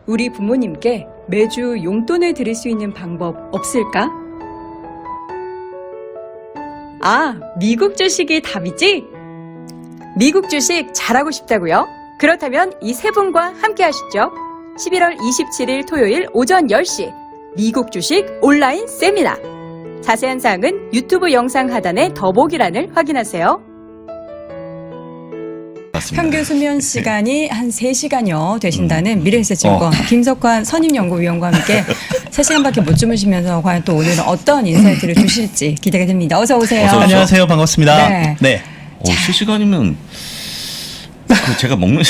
우리 부모님께 매주 용돈을 드릴 수 있는 방법 없을까? 아, 미국 주식이 답이지? 미국 주식 잘하고 싶다고요? 그렇다면 이 세 분과 함께 하시죠. 11월 27일 토요일 오전 10시 미국 주식 온라인 세미나. 자세한 사항은 유튜브 영상 하단의 더보기란을 확인하세요. 맞습니다. 평균 수면 시간이 한 3시간여 되신다는 미래에셋증권 김석환 선임연구위원과 함께 3시간밖에 못 주무시면서 과연 또 오늘은 어떤 인사이트를 주실지 기대가 됩니다. 어서 오세요. 어서 오세요. 안녕하세요. 반갑습니다. 네. 3시간이면 제가 먹는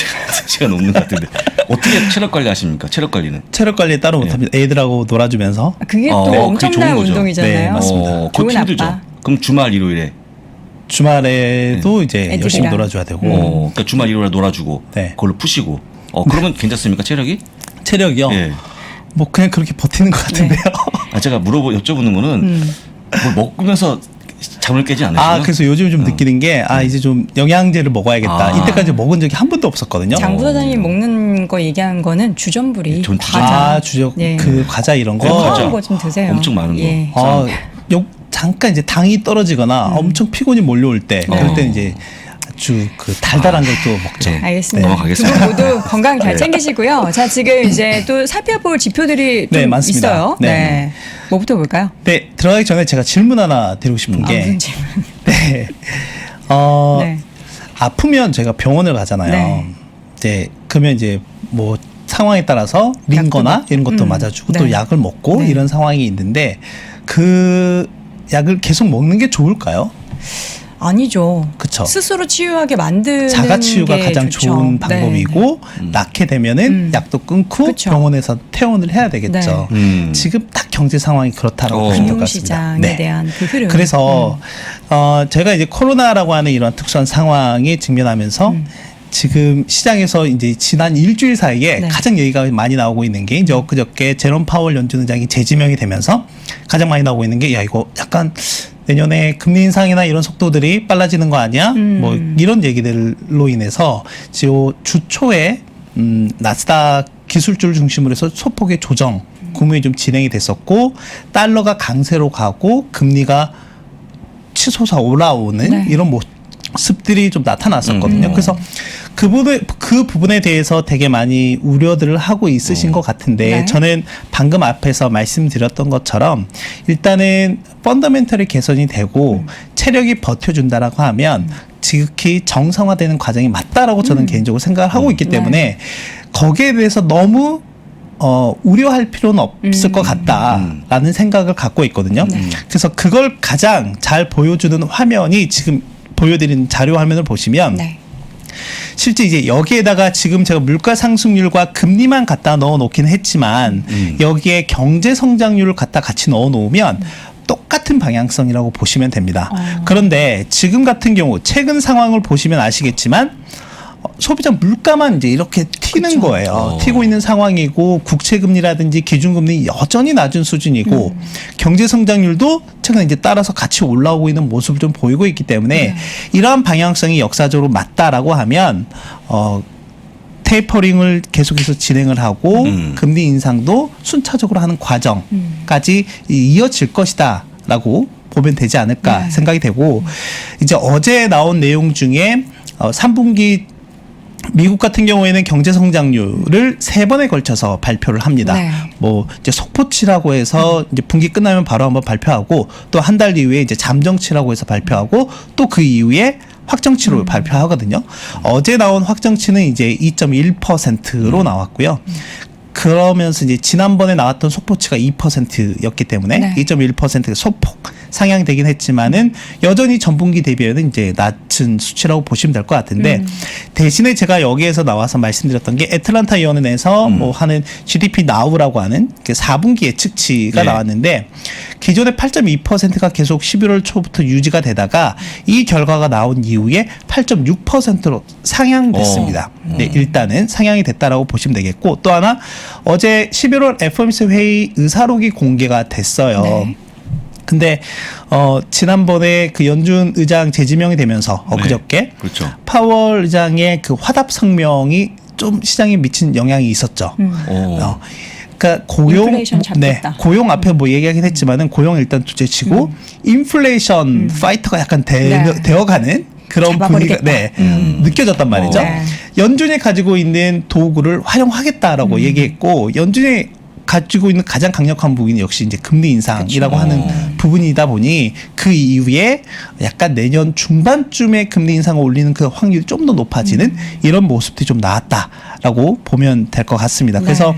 시간 없는 것 같은데 어떻게 체력 관리 하십니까? 체력 관리는? 체력 관리 따로 못합니다. 애들하고 놀아주면서. 그게 또 그게 엄청난 좋은 거죠. 운동이잖아요. 네, 맞습니다. 그거 좋은 힘들죠. 아빠. 그럼 주말 일요일에 주말에도 이제 애들이랑. 열심히 놀아줘야 되고. 그러니까 주말 일요일에 놀아주고 네. 그걸로 푸시고 그러면 괜찮습니까? 체력이? 체력이요? 예. 뭐 그냥 그렇게 버티는 것 같은데요. 제가 여쭤보는 거는 뭘 먹으면서 잠을 깨지 않으시나요? 아, 그래서 요즘 좀 느끼는 게, 이제 좀 영양제를 먹어야겠다. 아. 이때까지 먹은 적이 한 번도 없었거든요. 장 부사장님 먹는 거 얘기한 거는 주전부리, 전 과자. 주적, 네. 그 과자 이런 거. 과자. 그런 거 좀 드세요. 엄청 많은 거. 예. 잠깐 이제 당이 떨어지거나 엄청 피곤이 몰려올 때, 그럴 때는 이제 아주 그 달달한 걸 또 먹죠. 알겠습니다. 넘어가겠습니다. 두 분 모두 건강 잘 네. 챙기시고요. 자, 지금 이제 또 살펴볼 지표들이 좀 네, 맞습니다. 있어요. 네. 뭐부터 볼까요? 네, 들어가기 전에 제가 질문 하나 드리고 싶은 게. 무슨 질문? 네. 네. 아프면 제가 병원을 가잖아요. 네. 이제 그러면 이제 뭐 상황에 따라서 링거나 이런 것도 맞아주고 네. 또 약을 먹고 네. 이런 상황이 있는데 그 약을 계속 먹는 게 좋을까요? 아니죠. 그쵸. 스스로 치유하게 만드는 자가 치유가 게 가장 좋죠. 좋은 네. 방법이고 낳게 되면은 약도 끊고 그쵸. 병원에서 퇴원을 해야 되겠죠. 지금 딱 경제 상황이 그렇다라고 보시면 될 것 같습니다. 금융시장에 대한 그 흐름. 그래서 제가 이제 코로나라고 하는 이런 특수한 상황에 직면하면서 지금 시장에서 이제 지난 일주일 사이에 네. 가장 얘기가 많이 나오고 있는 게 이제 엊그저께 제롬 파월 연준 의장이 재지명이 되면서 가장 많이 나오고 있는 게 야 이거 약간 내년에 금리 인상이나 이런 속도들이 빨라지는 거 아니야? 뭐 이런 얘기들로 인해서 지금 주 초에 나스닥 기술주를 중심으로 해서 소폭의 조정 구매이 좀 진행이 됐었고 달러가 강세로 가고 금리가 치솟아 올라오는 네. 이런 모습들이 좀 나타났었거든요. 그래서 그 부분에 대해서 되게 많이 우려들을 하고 있으신 것 같은데 네. 저는 방금 앞에서 말씀드렸던 것처럼 일단은 펀더멘털이 개선이 되고 체력이 버텨준다라고 하면 지극히 정상화되는 과정이 맞다라고 저는 개인적으로 생각을 하고 있기 때문에 거기에 대해서 너무 우려할 필요는 없을 것 같다라는 생각을 갖고 있거든요. 그래서 그걸 가장 잘 보여주는 화면이 지금 보여드린 자료 화면을 보시면 네. 실제 이제 여기에다가 지금 제가 물가 상승률과 금리만 갖다 넣어 놓긴 했지만 여기에 경제 성장률을 갖다 같이 넣어 놓으면 똑같은 방향성이라고 보시면 됩니다. 그런데 지금 같은 경우 최근 상황을 보시면 아시겠지만 소비자 물가만 이제 이렇게 튀는 그쵸. 거예요. 튀고 있는 상황이고 국채금리라든지 기준금리 여전히 낮은 수준이고 경제 성장률도 최근 이제 따라서 같이 올라오고 있는 모습을 좀 보이고 있기 때문에 이러한 방향성이 역사적으로 맞다라고 하면 테이퍼링을 계속해서 진행을 하고 금리 인상도 순차적으로 하는 과정까지 이어질 것이다라고 보면 되지 않을까 생각이 되고 이제 어제 나온 내용 중에 3분기 미국 같은 경우에는 경제 성장률을 3번에 걸쳐서 발표를 합니다. 네. 뭐 이제 속보치라고 해서 이제 분기 끝나면 바로 한번 발표하고 또 한 달 이후에 이제 잠정치라고 해서 발표하고 또 그 이후에 확정치로 발표하거든요. 어제 나온 확정치는 이제 2.1%로 나왔고요. 그러면서 이제 지난번에 나왔던 속보치가 2%였기 때문에 네. 2.1% 소폭 상향되긴 했지만은 여전히 전분기 대비에는 이제 낮은 수치라고 보시면 될 것 같은데 대신에 제가 여기에서 나와서 말씀드렸던 게 애틀란타 위원회에서 뭐 하는 GDP Now라고 하는 그 4분기 예측치가 네. 나왔는데 기존의 8.2%가 계속 11월 초부터 유지가 되다가 이 결과가 나온 이후에 8.6%로 상향됐습니다. 네, 일단은 상향이 됐다라고 보시면 되겠고 또 하나 어제 11월 FOMC 회의 의사록이 공개가 됐어요. 네. 근데 지난번에 그 연준 의장 재지명이 되면서 엊그저께 그렇죠. 파월 의장의 그 화답 성명이 좀 시장에 미친 영향이 있었죠. 오. 그러니까 고용, 인플레이션 잡겠다. 고용 앞에 뭐 얘기하긴 했지만은 고용 일단 둘째치고 인플레이션 파이터가 약간 네. 되어가는 그런 분위기가 잡아버리겠다. 느껴졌단 말이죠. 네. 연준이 가지고 있는 도구를 활용하겠다라고 얘기했고 연준이 가지고 있는 가장 강력한 부분이 역시 이제 금리 인상이라고 하는 부분이다 보니 그 이후에 약간 내년 중반쯤에 금리 인상을 올리는 그 확률이 좀 더 높아지는 이런 모습들이 좀 나왔다라고 보면 될 것 같습니다. 네. 그래서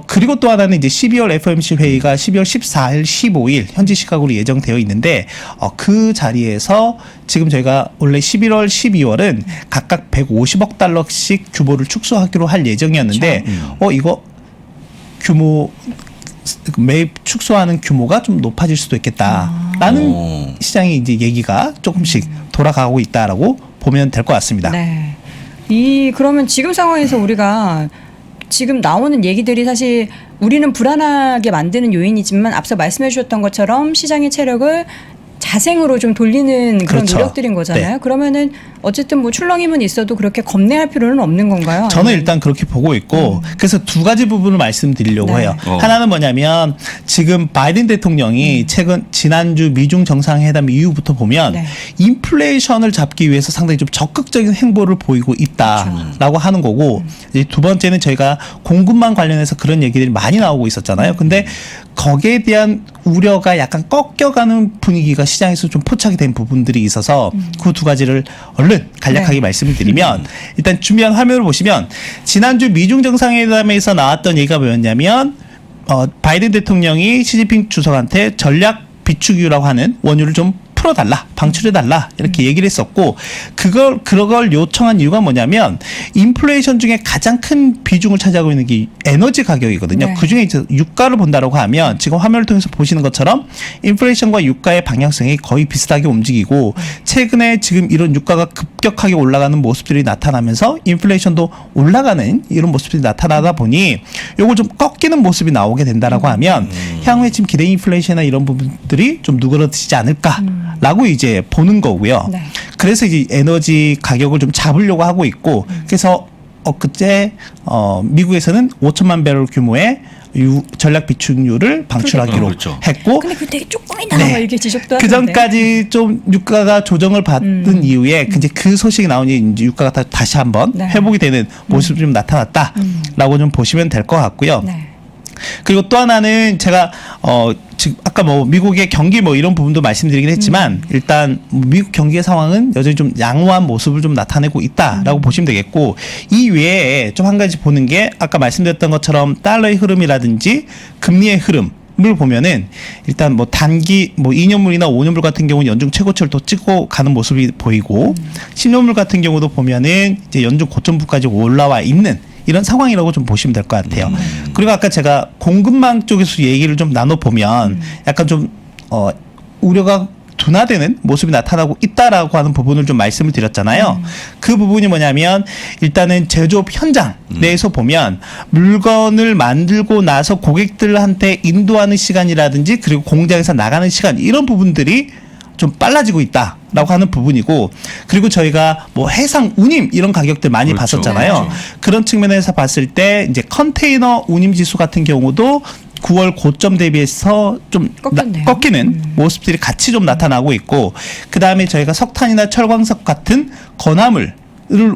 그리고 또 하나는 이제 12월 FOMC 회의가 12월 14일, 15일 현지 시각으로 예정되어 있는데 그 자리에서 지금 저희가 원래 11월, 12월은 각각 150억 달러씩 규모를 축소하기로 할 예정이었는데 이거 규모 매입 축소하는 규모가 좀 높아질 수도 있겠다라는 시장의 이제 얘기가 조금씩 돌아가고 있다라고 보면 될 것 같습니다. 네. 그러면 지금 상황에서 우리가 지금 나오는 얘기들이 사실 우리는 불안하게 만드는 요인이지만 앞서 말씀해 주셨던 것처럼 시장의 체력을 자생으로 좀 돌리는 그런 그렇죠. 노력들인 거잖아요. 네. 그러면은 어쨌든 뭐 출렁임은 있어도 그렇게 겁내할 필요는 없는 건가요? 저는 아니면- 일단 그렇게 보고 있고 그래서 두 가지 부분을 말씀드리려고 네. 해요. 어. 하나는 뭐냐면 지금 바이든 대통령이 지난주 미중 정상회담 이후부터 보면 네. 인플레이션을 잡기 위해서 상당히 좀 적극적인 행보를 보이고 있다라고 하는 거고 이제 두 번째는 저희가 공급망 관련해서 그런 얘기들이 많이 나오고 있었잖아요. 근데 거기에 대한 우려가 약간 꺾여가는 분위기가 시장에서 좀 포착이 된 부분들이 있어서 그 두 가지를 얼른 간략하게 네. 말씀을 드리면 일단 준비한 화면을 보시면 지난주 미중 정상회담에서 나왔던 얘기가 뭐였냐면 바이든 대통령이 시진핑 주석한테 전략 비축유라고 하는 원유를 좀 풀어달라, 방출해달라 이렇게 얘기를 했었고 그걸 요청한 이유가 뭐냐면 인플레이션 중에 가장 큰 비중을 차지하고 있는 게 에너지 가격이거든요. 네. 그중에 이제 유가를 본다라고 하면 지금 화면을 통해서 보시는 것처럼 인플레이션과 유가의 방향성이 거의 비슷하게 움직이고 최근에 지금 이런 유가가 급격하게 올라가는 모습들이 나타나면서 인플레이션도 올라가는 이런 모습들이 나타나다 보니 요걸 좀 꺾이는 모습이 나오게 된다라고 하면 향후에 지금 기대 인플레이션이나 이런 부분들이 좀 누그러지지 않을까라고 이제 보는 거고요. 네. 그래서 이제 에너지 가격을 좀 잡으려고 하고 있고 그래서 그때 미국에서는 5천만 배럴 규모의 전략 비축유를 방출하기로 그렇죠. 했고 근데 그 되게 조금이나 네. 이렇게 지적도 그 하던데. 전까지 좀 유가가 조정을 받은 이후에 이제 그 소식이 나오니 이제 유가가 다시 한번 네. 회복이 되는 모습이 좀 나타났다라고 좀 보시면 될 것 같고요. 네. 그리고 또 하나는 제가 지금 아까 뭐 미국의 경기 뭐 이런 부분도 말씀드리긴 했지만 일단 미국 경기의 상황은 여전히 좀 양호한 모습을 좀 나타내고 있다라고 보시면 되겠고 이 외에 좀 한 가지 보는 게 아까 말씀드렸던 것처럼 달러의 흐름이라든지 금리의 흐름 을 보면은 일단 뭐 단기 뭐 2년물이나 5년물 같은 경우는 연중 최고치를 또 찍고 가는 모습이 보이고 10년물 같은 경우도 보면은 이제 연중 고점부까지 올라와 있는 이런 상황이라고 좀 보시면 될 것 같아요. 그리고 아까 제가 공급망 쪽에서 얘기를 좀 나눠 보면 약간 좀 우려가 둔화되는 모습이 나타나고 있다라고 하는 부분을 좀 말씀을 드렸잖아요. 그 부분이 뭐냐면 일단은 제조업 현장 내에서 보면 물건을 만들고 나서 고객들한테 인도하는 시간이라든지 그리고 공장에서 나가는 시간 이런 부분들이 좀 빨라지고 있다라고 하는 부분이고 그리고 저희가 뭐 해상 운임 이런 가격들 많이 그렇죠. 봤었잖아요. 그렇죠. 그런 측면에서 봤을 때 이제 컨테이너 운임 지수 같은 경우도 9월 고점 대비해서 좀 꺾였네요. 꺾이는 모습들이 같이 좀 나타나고 있고 그 다음에 저희가 석탄이나 철광석 같은 건화물을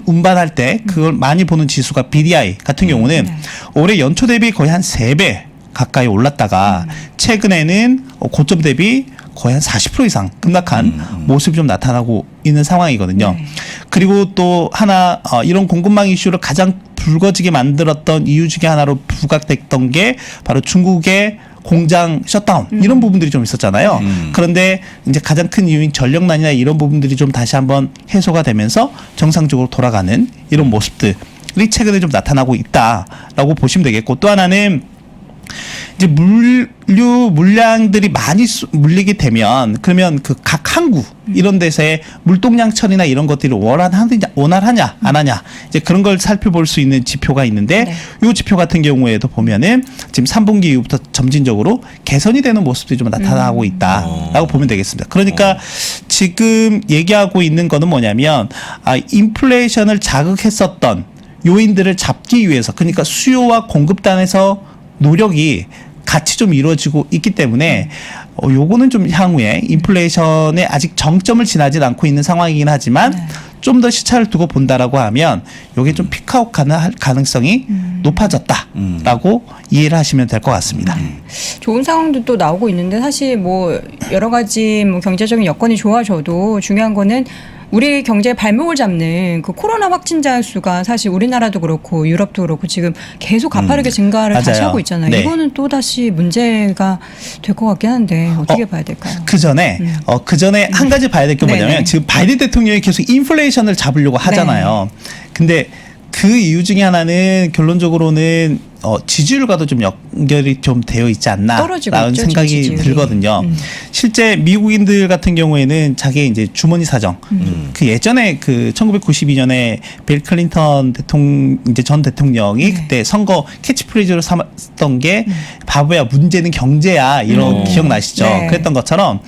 운반할 때 그걸 많이 보는 지수가 BDI 같은 경우는 네. 올해 연초 대비 거의 한 3배 가까이 올랐다가 최근에는 고점 대비 거의 한 40% 이상 급락한 모습이 좀 나타나고 있는 상황이거든요. 네. 그리고 또 하나 이런 공급망 이슈를 가장 불거지게 만들었던 이유 중에 하나로 부각됐던 게 바로 중국의 공장 셧다운 이런 부분들이 좀 있었잖아요. 그런데 이제 가장 큰 이유인 전력난이나 이런 부분들이 좀 다시 한번 해소가 되면서 정상적으로 돌아가는 이런 모습들이 최근에 좀 나타나고 있다라고 보시면 되겠고 또 하나는 이제 물량들이 많이 물리게 되면 그러면 그 각 항구 이런 데서의 물동량 처리나 이런 것들이 원활하냐 안 하냐 이제 그런 걸 살펴볼 수 있는 지표가 있는데 네. 이 지표 같은 경우에도 보면은 지금 3분기 이후부터 점진적으로 개선이 되는 모습들이 좀 나타나고 있다라고 보면 되겠습니다. 그러니까 지금 얘기하고 있는 거는 뭐냐면 인플레이션을 자극했었던 요인들을 잡기 위해서 그러니까 수요와 공급단에서 노력이 같이 좀 이루어지고 있기 때문에 요거는 좀 향후에 인플레이션에 아직 정점을 지나지 않고 있는 상황이긴 하지만 좀 더 시차를 두고 본다라고 하면 요게 좀 피크아웃 가능성이 높아졌다라고 이해를 하시면 될 것 같습니다. 좋은 상황도 또 나오고 있는데 사실 뭐 여러 가지 뭐 경제적인 여건이 좋아져도 중요한 거는 우리 경제의 발목을 잡는 그 코로나 확진자 수가 사실 우리나라도 그렇고 유럽도 그렇고 지금 계속 가파르게 증가를 다시 맞아요. 하고 있잖아요. 네. 이거는 또 다시 문제가 될 것 같긴 한데 어떻게 봐야 될까요? 그 전에 한 가지 봐야 될 게 뭐냐면 네네. 지금 바이든 대통령이 계속 인플레이션을 잡으려고 하잖아요. 근데 그 이유 중에 하나는 결론적으로는 지지율과도 좀 연결이 좀 되어 있지 떨어지고 않나라는 있죠, 생각이 지지율이. 들거든요. 실제 미국인들 같은 경우에는 자기 이제 주머니 사정, 그 예전에 그 1992년에 빌 클린턴 이제 전 대통령이 그때 선거 캐치프레이즈로 삼았던 게 바보야 문제는 경제야 이런 기억나시죠? 네. 그랬던 것처럼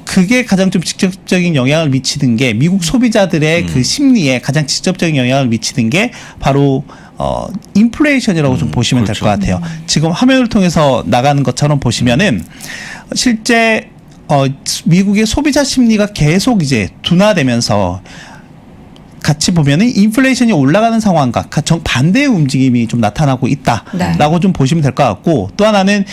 그게 가장 좀 직접적인 영향을 미치는 게 미국 소비자들의 그 심리에 가장 직접적인 영향을 미치는 게 바로 인플레이션이라고 좀 보시면 될 것 같아요. 지금 화면을 통해서 나가는 것처럼 보시면은 실제 미국의 소비자 심리가 계속 이제 둔화되면서 같이 보면은 인플레이션이 올라가는 상황과 정반대의 움직임이 좀 나타나고 있다라고 좀 보시면 될 것 같고 또 하나는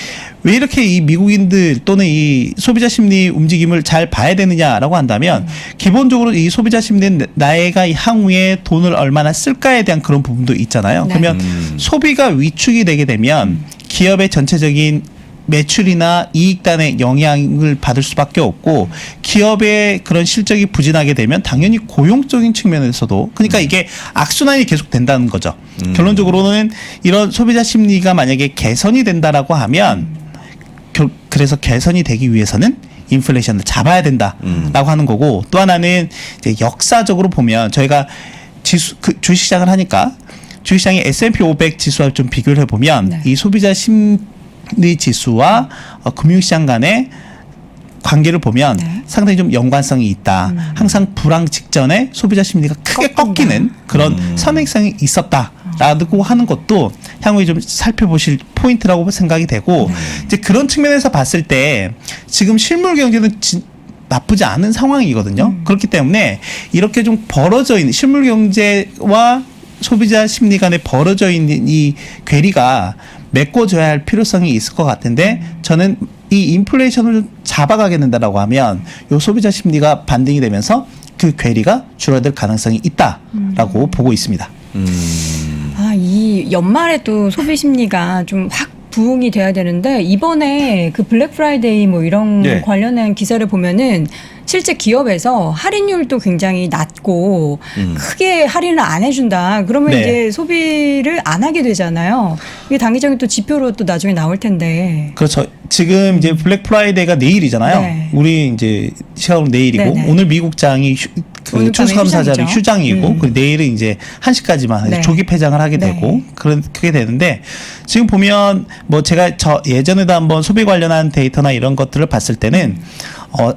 왜 이렇게 이 미국인들 또는 이 소비자 심리 움직임을 잘 봐야 되느냐라고 한다면 기본적으로 이 소비자 심리는 나이가 향후에 돈을 얼마나 쓸까에 대한 그런 부분도 있잖아요. 그러면 소비가 위축이 되게 되면 기업의 전체적인 매출이나 이익단에 영향을 받을 수밖에 없고 기업의 그런 실적이 부진하게 되면 당연히 고용적인 측면에서도 그러니까 이게 악순환이 계속 된다는 거죠. 결론적으로는 이런 소비자 심리가 만약에 개선이 된다라고 하면 그래서 개선이 되기 위해서는 인플레이션을 잡아야 된다라고 하는 거고 또 하나는 이제 역사적으로 보면 저희가 주식시장을 하니까 주식시장의 S&P 500 지수와 좀 비교를 해보면 이 소비자 심리 지수와 금융시장 간의 관계를 보면 상당히 좀 연관성이 있다. 항상 불황 직전에 소비자 심리가 크게 꺾이는 그런 선행성이 있었다라고 하는 것도 향후에 좀 살펴보실 포인트라고 생각이 되고 이제 그런 측면에서 봤을 때 지금 실물 경제는 나쁘지 않은 상황이거든요. 그렇기 때문에 이렇게 좀 벌어져 있는 실물 경제와 소비자 심리 간에 벌어져 있는 이 괴리가 메꿔줘야 할 필요성이 있을 것 같은데 저는 이 인플레이션을 좀 잡아가게 된다라고 하면 이 소비자 심리가 반등이 되면서 그 괴리가 줄어들 가능성이 있다라고 보고 있습니다. 이 연말에 또 소비 심리가 좀 확 부응이 돼야 되는데 이번에 그 블랙 프라이데이 뭐 이런 관련한 기사를 보면은 실제 기업에서 할인율도 굉장히 낮고 크게 할인을 안 해준다. 그러면 이제 소비를 안 하게 되잖아요. 이게 단기적인 또 지표로 또 나중에 나올 텐데. 그렇죠. 지금 이제 블랙 프라이데이가 내일이잖아요. 우리 이제 시각으로 내일이고 오늘 미국장이 그 추수감사절이 휴장이고 그리고 내일은 이제 1시까지만 조기 폐장을 하게 되고 그렇게 되는데 지금 보면 뭐 제가 예전에도 한번 소비 관련한 데이터나 이런 것들을 봤을 때는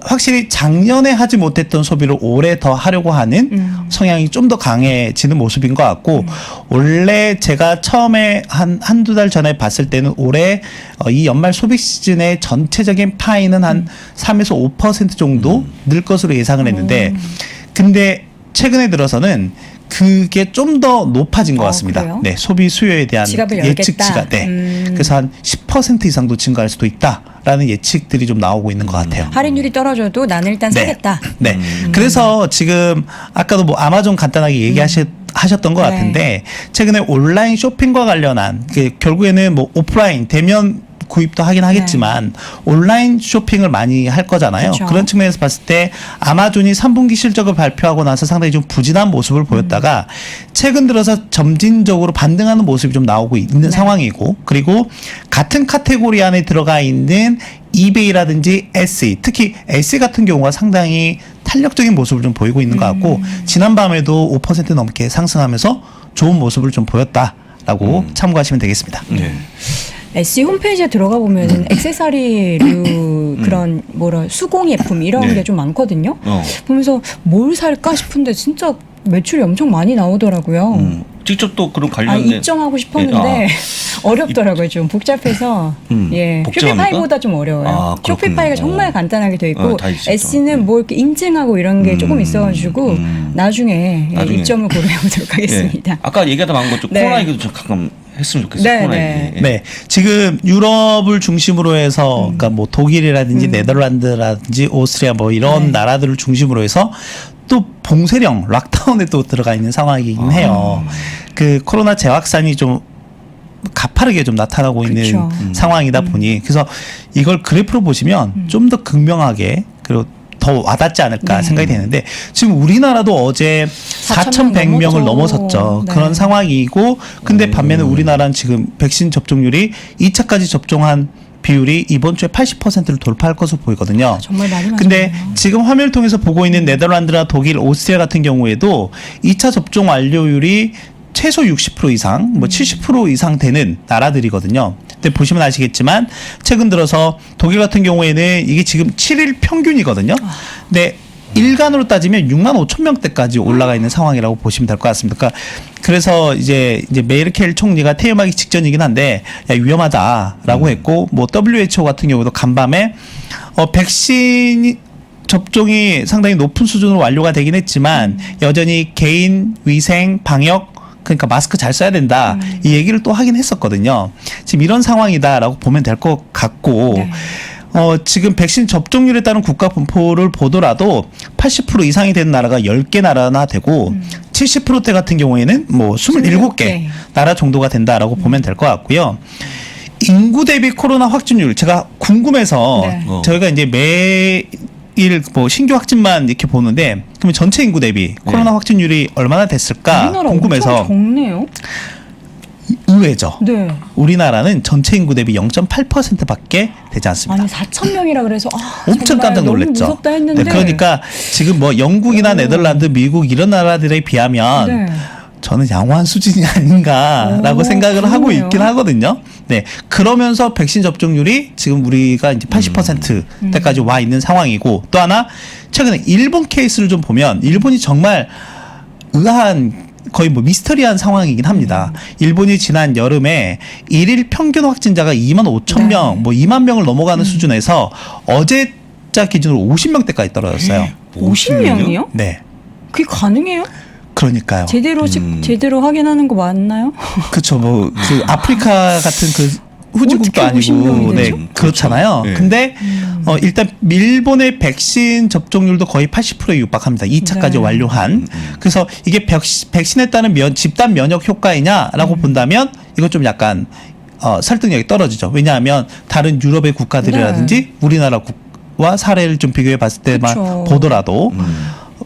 확실히 작년에 하지 못했던 소비를 올해 더 하려고 하는 성향이 좀 더 강해지는 모습인 것 같고 원래 제가 처음에 한두 달 전에 봤을 때는 올해 이 연말 소비 시즌의 전체적인 파이는 한 3에서 5% 정도 늘 것으로 예상을 했는데 근데 최근에 들어서는 그게 좀 더 높아진 것 같습니다. 그래요? 네, 소비 수요에 대한 예측치가 그래서 한 10% 이상도 증가할 수도 있다라는 예측들이 좀 나오고 있는 것 같아요. 할인율이 떨어져도 나는 일단 사겠다. 네. 그래서 지금 아까도 뭐 아마존 간단하게 얘기하셨던 것 같은데 최근에 온라인 쇼핑과 관련한 결국에는 뭐 오프라인 대면 구입도 하긴 하겠지만 온라인 쇼핑을 많이 할 거잖아요. 그렇죠. 그런 측면에서 봤을 때 아마존이 3분기 실적을 발표하고 나서 상당히 좀 부진한 모습을 보였다가 최근 들어서 점진적으로 반등하는 모습이 좀 나오고 있는 상황이고 그리고 같은 카테고리 안에 들어가 있는 이베이라든지 SE 특히 SE 같은 경우가 상당히 탄력적인 모습을 좀 보이고 있는 것 같고 지난밤에도 5% 넘게 상승하면서 좋은 모습을 좀 보였다라고 참고하시면 되겠습니다. SE 홈페이지에 들어가 보면 액세서리류 그런 수공예품 이런 게 좀 많거든요. 보면서 뭘 살까 싶은데 진짜 매출이 엄청 많이 나오더라고요. 직접 또 그런 아, 관련된 입점하고 싶었는데 어렵더라고요. 좀 복잡해서. 예. 복잡합니까? 쇼피파이보다 좀 어려워요. 아, 그렇군요. 쇼피파이가 정말 간단하게 돼 있고 다 있죠. S는 뭐 이렇게 인증하고 이런 게 조금 있어가지고 나중에 나중에. 입점을 고려해 보도록 하겠습니다. 예. 아까 얘기하다 말한 것좀 네. 코로나 얘기도 좀 가끔 했으면 좋겠어요. 네, 코로나 네. 얘기. 네, 지금 유럽을 중심으로 해서, 그러니까 뭐 독일이라든지 네덜란드라든지 오스트리아 뭐 이런 네. 나라들을 중심으로 해서 또 봉쇄령, 락다운에 또 들어가 있는 상황이긴 해요. 그 코로나 재확산이 좀 가파르게 좀 나타나고 있는 그쵸. 상황이다 보니 그래서 이걸 그래프로 보시면 좀 더 극명하게 그리고 더 와닿지 않을까 네. 생각이 되는데 지금 우리나라도 어제 4,100명을 넘어섰죠. 네. 그런 상황이고 근데 반면에 우리나라는 지금 백신 접종률이 2차까지 접종한 비율이 이번 주에 80%를 돌파할 것으로 보이거든요. 정말 많이 맞았네요. 근데 지금 화면을 통해서 보고 있는 네덜란드나 독일, 오스트리아 같은 경우에도 2차 접종 완료율이 최소 60% 이상, 뭐 70% 이상 되는 나라들이거든요. 근데 보시면 아시겠지만 최근 들어서 독일 같은 경우에는 이게 지금 7일 평균이거든요. 근데 일간으로 따지면 6만 5천 명대까지 올라가 있는 상황이라고 보시면 될 것 같습니다. 그러니까 그래서 이제 메르켈 총리가 퇴임하기 직전이긴 한데 야, 위험하다라고 했고 뭐 WHO 같은 경우도 간밤에 백신 접종이 상당히 높은 수준으로 완료가 되긴 했지만 여전히 개인 위생 방역 그러니까 마스크 잘 써야 된다 이 얘기를 또 하긴 했었거든요. 지금 이런 상황이다라고 보면 될 것 같고 네. 지금 백신 접종률에 따른 국가 분포를 보더라도 80% 이상이 되는 나라가 10개 나라나 되고 70%대 같은 경우에는 뭐 27개 네. 나라 정도가 된다라고 보면 될 것 같고요. 인구 대비 코로나 확진율 제가 궁금해서 네. 저희가 이제 매일 뭐 신규 확진만 이렇게 보는데 그러면 전체 인구 대비 코로나 확진율이 얼마나 됐을까 우리나라 궁금해서 엄청 적네요. 의외죠. 네. 우리나라는 전체 인구 대비 0.8%밖에 되지 않습니다. 아니 4천 명이라 그래서 엄청 정말 깜짝 너무 놀랐죠. 무섭다 했는데. 네, 그러니까 지금 뭐 영국이나 네덜란드, 미국 이런 나라들에 비하면 네. 저는 양호한 수준이 아닌가라고 오, 생각을 하고 그러네요. 있긴 하거든요. 네. 그러면서 백신 접종률이 지금 우리가 이제 80%대까지 와 있는 상황이고 또 하나 최근에 일본 케이스를 좀 보면 일본이 정말 의아한 거의 뭐 미스터리한 상황이긴 합니다. 일본이 지난 여름에 일일 평균 확진자가 2만 5천 명, 뭐 2만 명을 넘어가는 수준에서 어제자 기준으로 50명대까지 떨어졌어요. 50명이요? 네. 그게 가능해요? 그러니까요. 제대로 확인하는 거 맞나요? 그렇죠. 뭐 그 아프리카 같은 그 후진국도 어떻게 50 아니고 명이 네 되죠? 그렇잖아요. 그렇죠. 네. 근데 일단 일본의 백신 접종률도 거의 80%에 육박합니다. 2차까지 네. 완료한. 그래서 이게 백신에 따른 집단 면역 효과이냐라고 본다면 이건 좀 약간 설득력이 떨어지죠. 왜냐하면 다른 유럽의 국가들이라든지 우리나라와 사례를 좀 비교해 봤을 때만 그쵸. 보더라도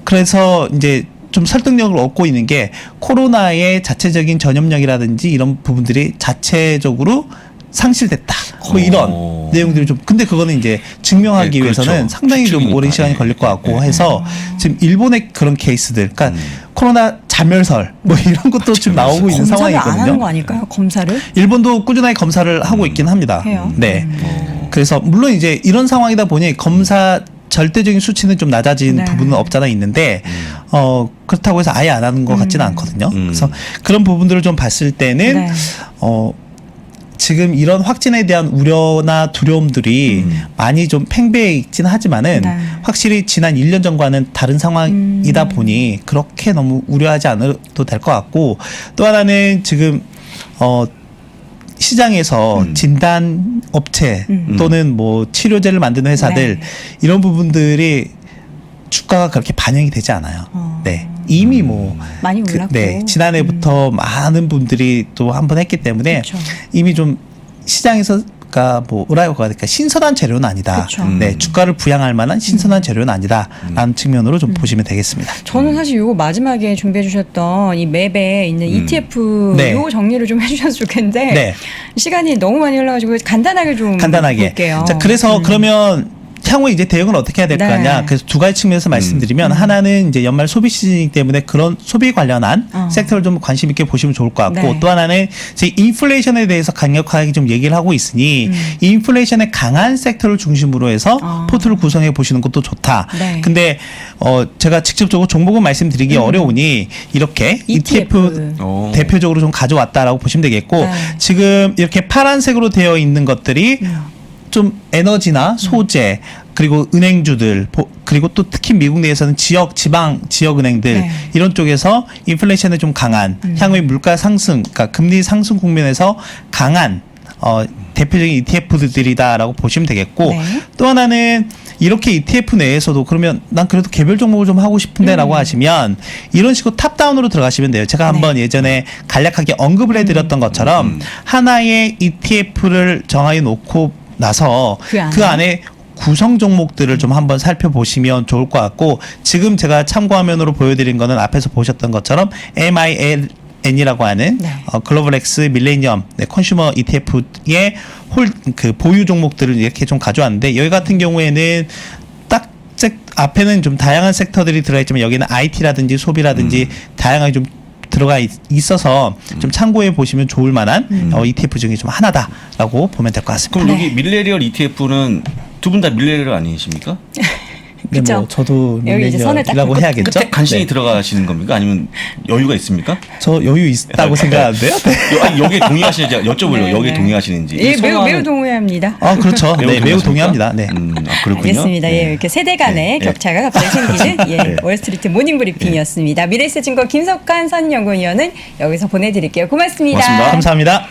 그래서 이제 좀 설득력을 얻고 있는 게 코로나의 자체적인 전염력이라든지 이런 부분들이 자체적으로 상실됐다. 뭐 이런 오. 내용들이 좀 근데 그거는 이제 증명하기 네, 그렇죠. 위해서는 상당히 좀 오랜 추측이니까. 시간이 걸릴 것 같고 네. 해서 지금 일본의 그런 케이스들 그러니까 코로나 자멸설 뭐 이런 것도 지금 나오고 있는 검사를 안 하는 거 상황이거든요. 아닐까요? 검사를? 일본도 꾸준하게 검사를 하고 있긴 합니다. 해요? 네. 그래서 물론 이제 이런 상황이다 보니 검사 절대적인 수치는 좀 낮아진 네. 부분은 없잖아 있는데 그렇다고 해서 아예 안 하는 것 같지는 않거든요. 그래서 그런 부분들을 좀 봤을 때는 네. 지금 이런 확진에 대한 우려나 두려움들이 많이 좀 팽배해 있긴 하지만은 네. 확실히 지난 1년 전과는 다른 상황이다 보니 그렇게 너무 우려하지 않아도 될 것 같고 또 하나는 지금 시장에서 진단 업체 또는 뭐 치료제를 만드는 회사들 네. 이런 부분들이 주가가 그렇게 반영이 되지 않아요. 네. 이미 뭐 많이 올랐고. 네. 지난해부터 많은 분들이 또 한 번 했기 때문에 그쵸. 이미 좀 시장에서 그러니까 뭐라고 해야 될까 신선한 재료는 아니다. 그쵸. 네. 주가를 부양할 만한 신선한 재료는 아니다라는 측면으로 좀 보시면 되겠습니다. 저는 사실 요거 마지막에 준비해 주셨던 이 맵에 있는 ETF 네. 요거 정리를 좀 해주셨으면 좋겠는데 네. 시간이 너무 많이 흘러가지고 간단하게 좀 간단하게. 볼게요. 자, 그래서 그러면 향후 이제 대응을 어떻게 해야 될 네. 거냐. 그래서 두 가지 측면에서 말씀드리면 하나는 이제 연말 소비 시즌이기 때문에 그런 소비 관련한 섹터를 좀 관심 있게 보시면 좋을 것 같고 네. 또 하나는 이제 인플레이션에 대해서 강력하게 좀 얘기를 하고 있으니 인플레이션에 강한 섹터를 중심으로 해서 포트를 구성해 보시는 것도 좋다. 네. 근데 제가 직접적으로 종목은 말씀드리기 어려우니 이렇게 ETF 오. 대표적으로 좀 가져왔다라고 보시면 되겠고 네. 지금 이렇게 파란색으로 되어 있는 것들이 좀 에너지나 소재 그리고 은행주들 그리고 또 특히 미국 내에서는 지방 지역 은행들 네. 이런 쪽에서 인플레이션에 좀 강한 향후의 물가 상승 그러니까 금리 상승 국면에서 강한 대표적인 ETF들이다라고 보시면 되겠고 네. 또 하나는 이렇게 ETF 내에서도 그러면 난 그래도 개별 종목을 좀 하고 싶은데라고 하시면 이런 식으로 탑다운으로 들어가시면 돼요. 제가 한번 예전에 간략하게 언급을 해드렸던 것처럼 하나의 ETF를 정하여 놓고 나서 그 안에? 구성 종목들을 좀 한번 살펴보시면 좋을 것 같고 지금 제가 참고 화면으로 보여드린 거는 앞에서 보셨던 것처럼 MILN이라고 하는 네. 글로벌엑스 밀레니엄 컨슈머 ETF의 그 보유 종목들을 이렇게 좀 가져왔는데 여기 같은 경우에는 딱 앞에는 좀 다양한 섹터들이 들어가 있지만 여기는 IT라든지 소비라든지 다양하게 좀 들어가 있어서 좀 참고해 보시면 좋을 만한 ETF 중에 좀 하나다라고 보면 될 것 같습니다. 그럼 여기 밀레니얼 ETF는 두 분 다 밀레니얼 아니십니까? 네, 그쵸? 뭐 저도 여기 이제 선을 딱 밀레니얼이라고 긋고 해야겠죠. 그때 간신히 네. 들어가시는 겁니까? 아니면 여유가 있습니까? 저 여유 있다고 생각하는데요. 네. 아니, 여기에 동의하시는지 여쭤보려고 네, 여기에 네. 동의하시는지. 예, 매우 선호하는- 동의합니다. 아 그렇죠. 네, 매우 동의하십니까? 동의합니다. 네. 그렇군요. 알겠습니다. 네. 예, 이렇게 세대 간의 네. 격차가 갑자기 생기는 예, 네. 월스트리트 모닝 브리핑이었습니다. 미래에셋증권 김석환 선연구위원은 여기서 보내드릴게요. 고맙습니다. 고맙습니다. 감사합니다.